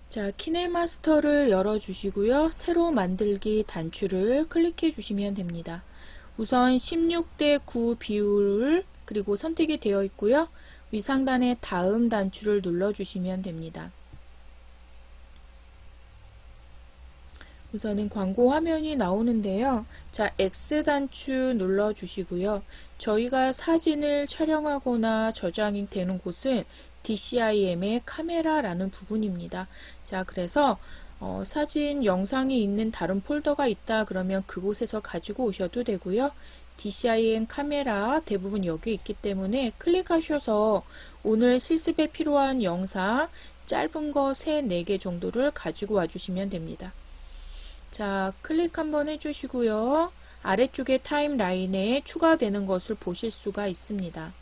자, 키네마스터를 열어주시고요. 새로 만들기 단추를 클릭해 주시면 됩니다. 우선 16대 9 비율 그리고 선택이 되어 있고요. 위상단의 다음 단추를 눌러주시면 됩니다. 우선은 광고 화면이 나오는데요. 자, X 단추 눌러주시고요. 저희가 사진을 촬영하거나 저장이 되는 곳은 DCIM의 카메라라는 부분입니다. 자, 그래서 사진, 영상이 있는 다른 폴더가 있다 그러면 그곳에서 가지고 오셔도 되고요. DCIM 카메라 대부분 여기 있기 때문에 클릭하셔서 오늘 실습에 필요한 영상 짧은 거 3, 4개 정도를 가지고 와주시면 됩니다. 자, 클릭 한번 해주시고요. 아래쪽에 타임라인에 추가되는 것을 보실 수가 있습니다.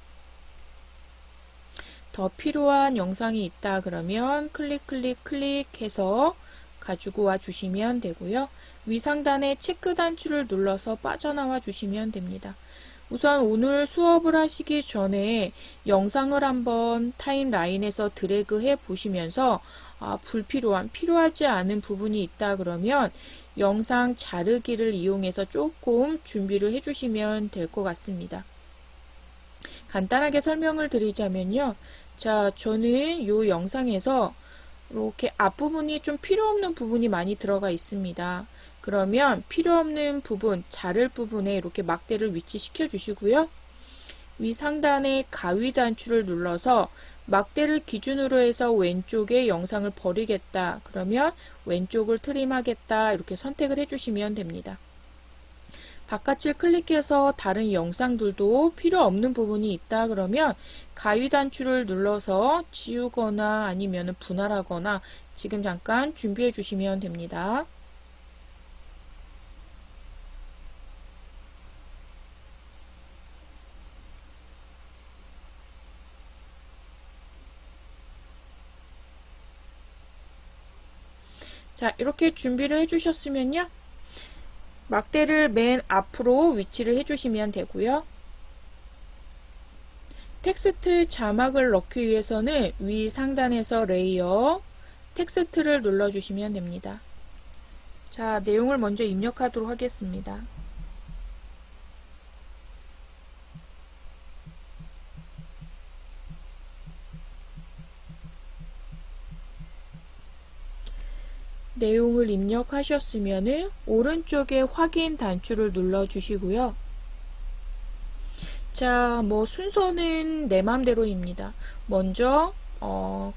더 필요한 영상이 있다 그러면 클릭해서 가지고 와 주시면 되고요. 위상단의 체크 단추를 눌러서 빠져나와 주시면 됩니다. 우선 오늘 수업을 하시기 전에 영상을 한번 타임라인에서 드래그 해 보시면서 필요하지 않은 부분이 있다 그러면 영상 자르기를 이용해서 조금 준비를 해 주시면 될 것 같습니다. 간단하게 설명을 드리자면요. 자, 저는 이 영상에서 이렇게 앞부분이 좀 필요 없는 부분이 많이 들어가 있습니다. 그러면 필요 없는 부분, 자를 부분에 이렇게 막대를 위치시켜 주시고요. 위 상단의 가위 단추를 눌러서 막대를 기준으로 해서 왼쪽에 영상을 버리겠다. 그러면 왼쪽을 트림하겠다. 이렇게 선택을 해주시면 됩니다. 바깥을 클릭해서 다른 영상들도 필요 없는 부분이 있다 그러면 가위 단추를 눌러서 지우거나 아니면 분할하거나 지금 잠깐 준비해 주시면 됩니다. 자, 이렇게 준비를 해주셨으면요. 막대를 맨 앞으로 위치를 해주시면 되고요. 텍스트 자막을 넣기 위해서는 위 상단에서 레이어, 텍스트를 눌러주시면 됩니다. 자, 내용을 먼저 입력하도록 하겠습니다. 내용을 입력하셨으면 오른쪽에 확인 단추를 눌러주시고요. 자, 순서는 내 맘대로입니다. 먼저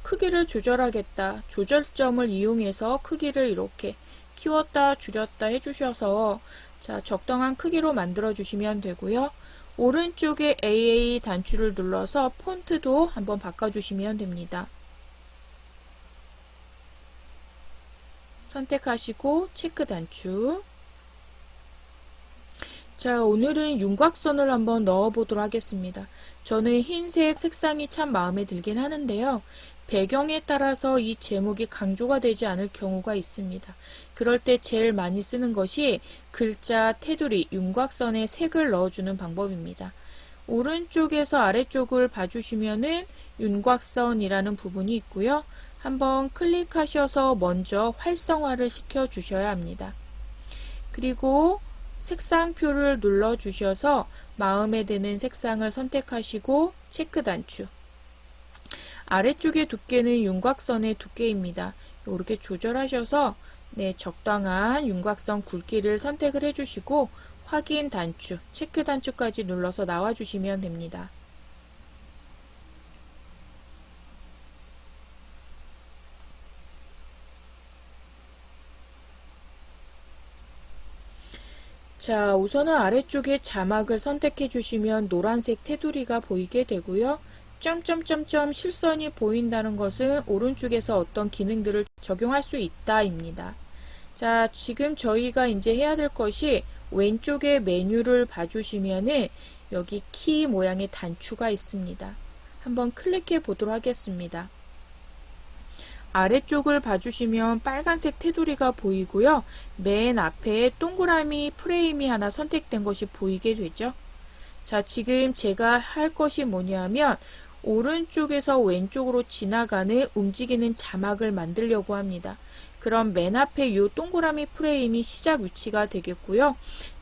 크기를 조절하겠다. 조절점을 이용해서 크기를 이렇게 키웠다 줄였다 해주셔서 자, 적당한 크기로 만들어 주시면 되고요. 오른쪽에 AA 단추를 눌러서 폰트도 한번 바꿔주시면 됩니다. 선택하시고 체크 단추. 자, 오늘은 윤곽선을 한번 넣어 보도록 하겠습니다. 저는 흰색 색상이 참 마음에 들긴 하는데요. 배경에 따라서 이 제목이 강조가 되지 않을 경우가 있습니다. 그럴 때 제일 많이 쓰는 것이 글자 테두리, 윤곽선에 색을 넣어주는 방법입니다. 오른쪽에서 아래쪽을 봐주시면은 윤곽선이라는 부분이 있고요. 한번 클릭하셔서 먼저 활성화를 시켜 주셔야 합니다. 그리고 색상표를 눌러 주셔서 마음에 드는 색상을 선택하시고 체크 단추. 아래쪽의 두께는 윤곽선의 두께입니다. 이렇게 조절하셔서 적당한 윤곽선 굵기를 선택을 해주시고 확인 단추, 체크 단추까지 눌러서 나와주시면 됩니다. 자, 우선은 아래쪽에 자막을 선택해 주시면 노란색 테두리가 보이게 되고요. 점점점점 실선이 보인다는 것은 오른쪽에서 어떤 기능들을 적용할 수 있다입니다. 자, 지금 저희가 이제 해야 될 것이 왼쪽에 메뉴를 봐주시면은 여기 키 모양의 단추가 있습니다. 한번 클릭해 보도록 하겠습니다. 아래쪽을 봐주시면 빨간색 테두리가 보이고요. 맨 앞에 동그라미 프레임이 하나 선택된 것이 보이게 되죠. 자, 지금 제가 할 것이 뭐냐면 오른쪽에서 왼쪽으로 지나가는 움직이는 자막을 만들려고 합니다. 그럼 맨 앞에 이 동그라미 프레임이 시작 위치가 되겠고요.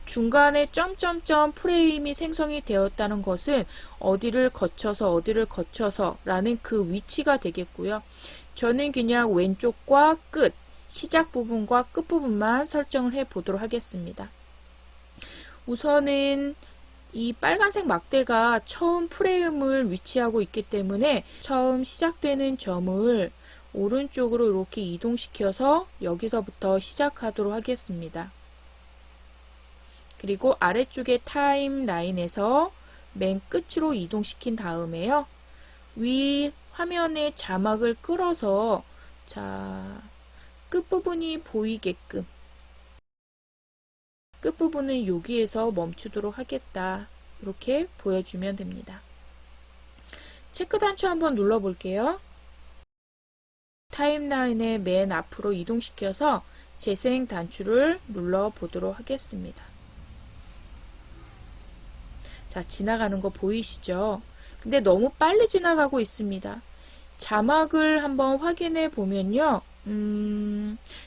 중간에 점점점 프레임이 생성이 되었다는 것은 어디를 거쳐서 라는 그 위치가 되겠고요. 저는 그냥 왼쪽과 끝, 시작 부분과 끝 부분만 설정을 해 보도록 하겠습니다. 우선은 이 빨간색 막대가 처음 프레임을 위치하고 있기 때문에 처음 시작되는 점을 오른쪽으로 이렇게 이동시켜서 여기서부터 시작하도록 하겠습니다. 그리고 아래쪽의 타임라인에서 맨 끝으로 이동시킨 다음에요. 위 화면에 자막을 끌어서 끝부분이 보이게끔 끝부분은 여기에서 멈추도록 하겠다. 이렇게 보여주면 됩니다. 체크 단추 한번 눌러 볼게요. 타임라인의 맨 앞으로 이동시켜서 재생 단추를 눌러 보도록 하겠습니다. 자, 지나가는 거 보이시죠? 근데 너무 빨리 지나가고 있습니다. 자막을 한번 확인해 보면요.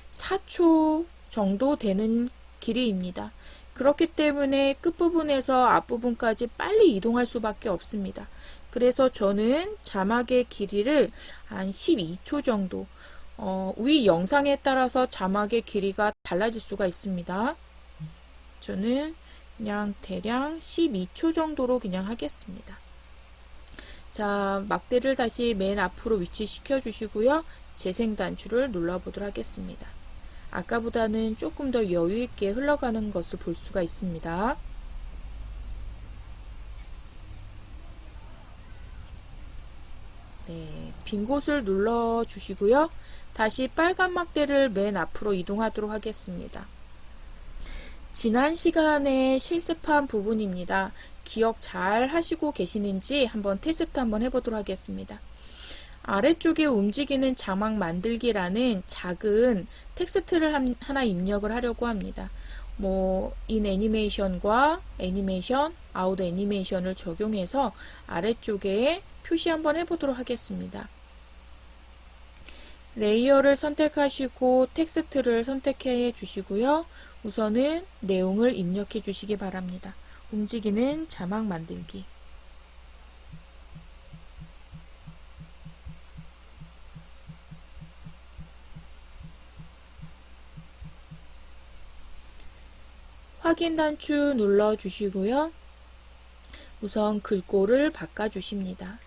4초 정도 되는 길이입니다. 그렇기 때문에 끝부분에서 앞부분까지 빨리 이동할 수밖에 없습니다. 그래서 저는 자막의 길이를 한 12초 정도, 위 영상에 따라서 자막의 길이가 달라질 수가 있습니다. 저는 그냥 대략 12초 정도로 그냥 하겠습니다. 자, 막대를 다시 맨 앞으로 위치시켜 주시고요. 재생 단추를 눌러 보도록 하겠습니다. 아까보다는 조금 더 여유 있게 흘러가는 것을 볼 수가 있습니다. 네, 빈 곳을 눌러 주시고요. 다시 빨간 막대를 맨 앞으로 이동하도록 하겠습니다. 지난 시간에 실습한 부분입니다. 기억 잘 하시고 계시는지 한번 테스트 한번 해보도록 하겠습니다. 아래쪽에 움직이는 자막 만들기라는 작은 텍스트를 하나 입력을 하려고 합니다. 인 애니메이션과 애니메이션, 아웃 애니메이션을 적용해서 아래쪽에 표시 한번 해보도록 하겠습니다. 레이어를 선택하시고 텍스트를 선택해 주시고요. 우선은 내용을 입력해 주시기 바랍니다. 움직이는 자막 만들기. 확인 단추 눌러 주시고요. 우선 글꼴을 바꿔 주십니다.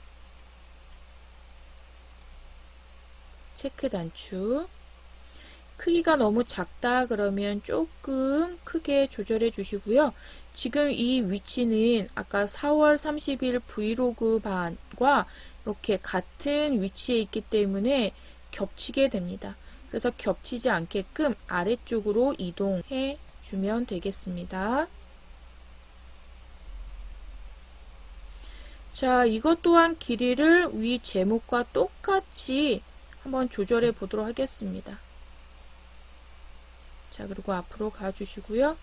체크 단추. 크기가 너무 작다 그러면 조금 크게 조절해 주시고요. 지금 이 위치는 아까 4월 30일 브이로그 반과 이렇게 같은 위치에 있기 때문에 겹치게 됩니다. 그래서 겹치지 않게끔 아래쪽으로 이동해 주면 되겠습니다. 자, 이것 또한 길이를 위 제목과 똑같이 한번 조절해 보도록 하겠습니다. 자, 그리고 앞으로 가주시고요.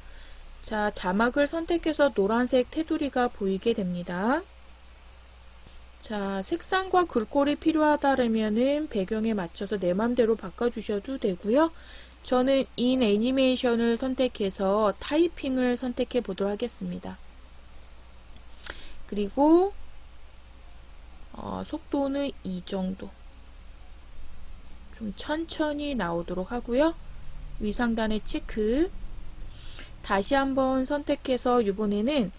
자, 자막을 선택해서 노란색 테두리가 보이게 됩니다. 자, 색상과 글꼴이 필요하다면은 배경에 맞춰서 내 맘대로 바꿔주셔도 되고요. 저는 인 애니메이션을 선택해서 타이핑을 선택해 보도록 하겠습니다. 그리고 속도는 이 정도. 좀 천천히 나오도록 하고요. 위상단의 체크. 다시 한번 선택해서 이번에는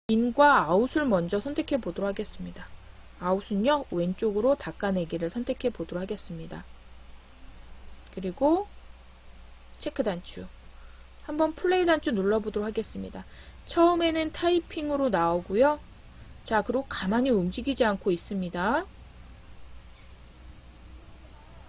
인과 아웃을 먼저 선택해 보도록 하겠습니다. 아웃은요, 왼쪽으로 닦아내기를 선택해 보도록 하겠습니다. 그리고 체크 단추. 한번 플레이 단추 눌러보도록 하겠습니다. 처음에는 타이핑으로 나오고요. 자, 그리고 가만히 움직이지 않고 있습니다.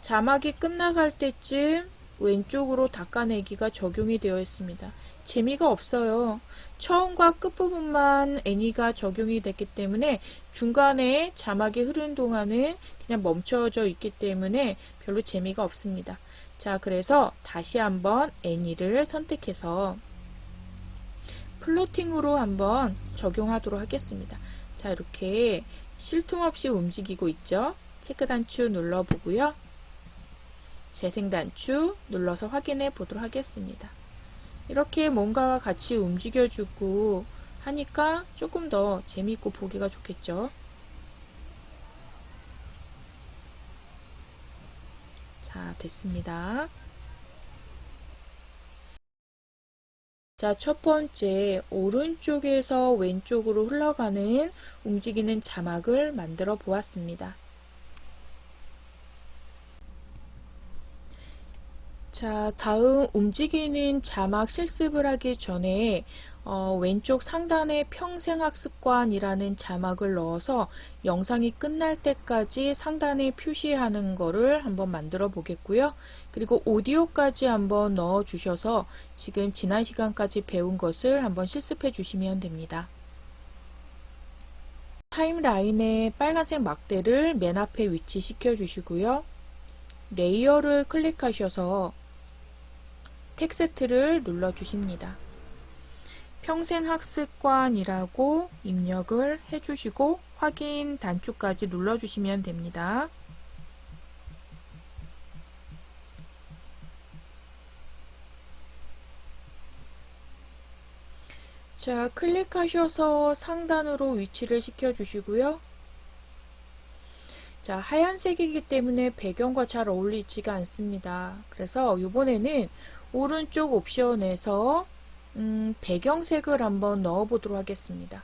자막이 끝나갈 때쯤 왼쪽으로 닦아내기가 적용이 되어 있습니다. 재미가 없어요. 처음과 끝부분만 애니가 적용이 됐기 때문에 중간에 자막이 흐르는 동안은 그냥 멈춰져 있기 때문에 별로 재미가 없습니다. 자, 그래서 다시 한번 애니를 선택해서 플로팅으로 한번 적용하도록 하겠습니다. 자, 이렇게 쉴 틈 없이 움직이고 있죠. 체크 단추 눌러보고요. 재생 단추 눌러서 확인해 보도록 하겠습니다. 이렇게 뭔가가 같이 움직여주고 하니까 조금 더 재미있고 보기가 좋겠죠. 자, 됐습니다. 자, 첫 번째, 오른쪽에서 왼쪽으로 흘러가는 움직이는 자막을 만들어 보았습니다. 자, 다음 움직이는 자막 실습을 하기 전에 왼쪽 상단에 평생학습관이라는 자막을 넣어서 영상이 끝날 때까지 상단에 표시하는 거를 한번 만들어 보겠고요. 그리고 오디오까지 한번 넣어 주셔서 지금 지난 시간까지 배운 것을 한번 실습해 주시면 됩니다. 타임라인에 빨간색 막대를 맨 앞에 위치시켜 주시고요. 레이어를 클릭하셔서 텍스트를 눌러 주십니다. 평생학습관이라고 입력을 해주시고 확인 단추까지 눌러주시면 됩니다. 자, 클릭하셔서 상단으로 위치를 시켜주시고요. 자, 하얀색이기 때문에 배경과 잘 어울리지가 않습니다. 그래서 이번에는 오른쪽 옵션에서 배경색을 한번 넣어 보도록 하겠습니다.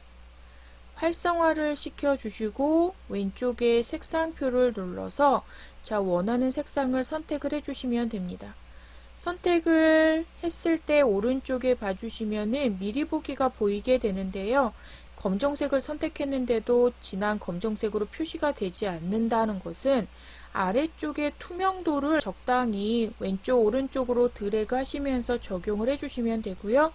활성화를 시켜 주시고 왼쪽에 색상표를 눌러서 자, 원하는 색상을 선택을 해 주시면 됩니다. 선택을 했을 때 오른쪽에 봐주시면은 미리 보기가 보이게 되는데요. 검정색을 선택했는데도 진한 검정색으로 표시가 되지 않는다는 것은 아래쪽의 투명도를 적당히 왼쪽 오른쪽으로 드래그 하시면서 적용을 해주시면 되고요.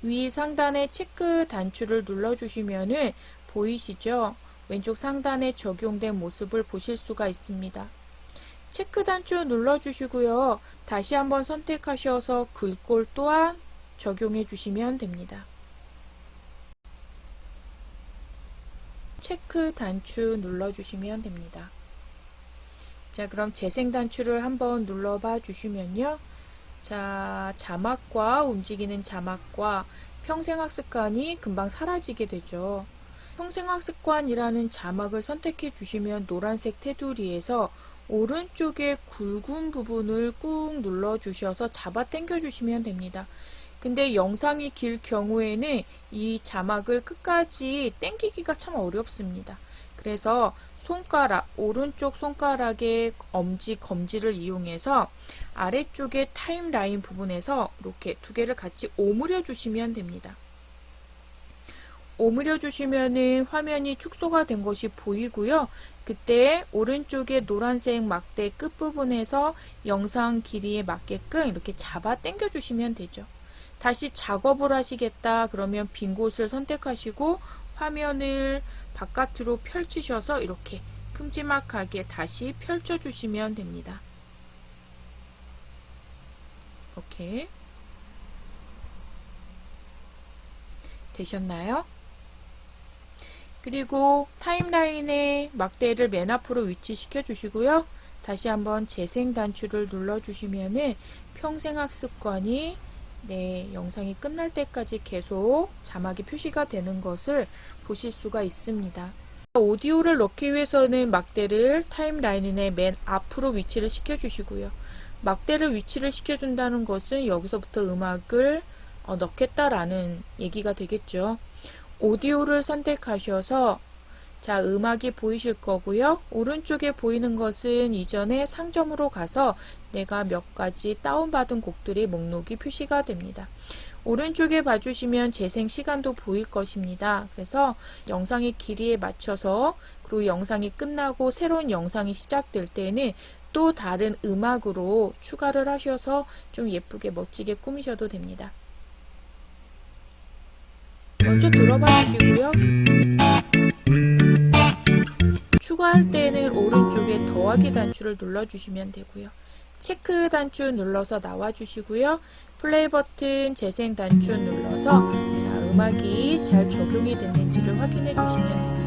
위 상단에 체크 단추를 눌러주시면은 보이시죠? 왼쪽 상단에 적용된 모습을 보실 수가 있습니다. 체크 단추 눌러주시고요. 다시 한번 선택하셔서 글꼴 또한 적용해 주시면 됩니다. 체크 단추 눌러주시면 됩니다. 자, 그럼 재생 단추를 한번 눌러봐 주시면요. 자, 자막과 움직이는 자막과 평생학습관이 금방 사라지게 되죠. 평생학습관이라는 자막을 선택해 주시면 노란색 테두리에서 오른쪽에 굵은 부분을 꾹 눌러 주셔서 잡아 당겨 주시면 됩니다. 근데 영상이 길 경우에는 이 자막을 끝까지 당기기가 참 어렵습니다. 그래서 손가락, 오른쪽 손가락의 엄지, 검지를 이용해서 아래쪽에 타임라인 부분에서 이렇게 두 개를 같이 오므려 주시면 됩니다. 오므려 주시면은 화면이 축소가 된 것이 보이고요. 그때 오른쪽에 노란색 막대 끝부분에서 영상 길이에 맞게끔 이렇게 잡아 당겨 주시면 되죠. 다시 작업을 하시겠다 그러면 빈 곳을 선택하시고 화면을 바깥으로 펼치셔서 이렇게 큼지막하게 다시 펼쳐 주시면 됩니다. 이렇게 되셨나요? 그리고 타임라인에 막대를 맨 앞으로 위치시켜 주시고요. 다시 한번 재생 단추를 눌러 주시면은 평생학습관이 영상이 끝날 때까지 계속 자막이 표시가 되는 것을 보실 수가 있습니다. 오디오를 넣기 위해서는 막대를 타임라인의 맨 앞으로 위치를 시켜 주시고요. 막대를 위치를 시켜 준다는 것은 여기서부터 음악을 넣겠다라는 얘기가 되겠죠. 오디오를 선택하셔서 자, 음악이 보이실 거고요. 오른쪽에 보이는 것은 이전에 상점으로 가서 내가 몇 가지 다운받은 곡들의 목록이 표시가 됩니다. 오른쪽에 봐주시면 재생 시간도 보일 것입니다. 그래서 영상의 길이에 맞춰서 그리고 영상이 끝나고 새로운 영상이 시작될 때는 또 다른 음악으로 추가를 하셔서 좀 예쁘게 멋지게 꾸미셔도 됩니다. 먼저 들어봐 주시고요. 추가할 때는 오른쪽에 더하기 단추를 눌러주시면 되고요. 체크 단추 눌러서 나와주시고요. 플레이 버튼 재생 단추 눌러서 자, 음악이 잘 적용이 됐는지를 확인해 주시면 됩니다.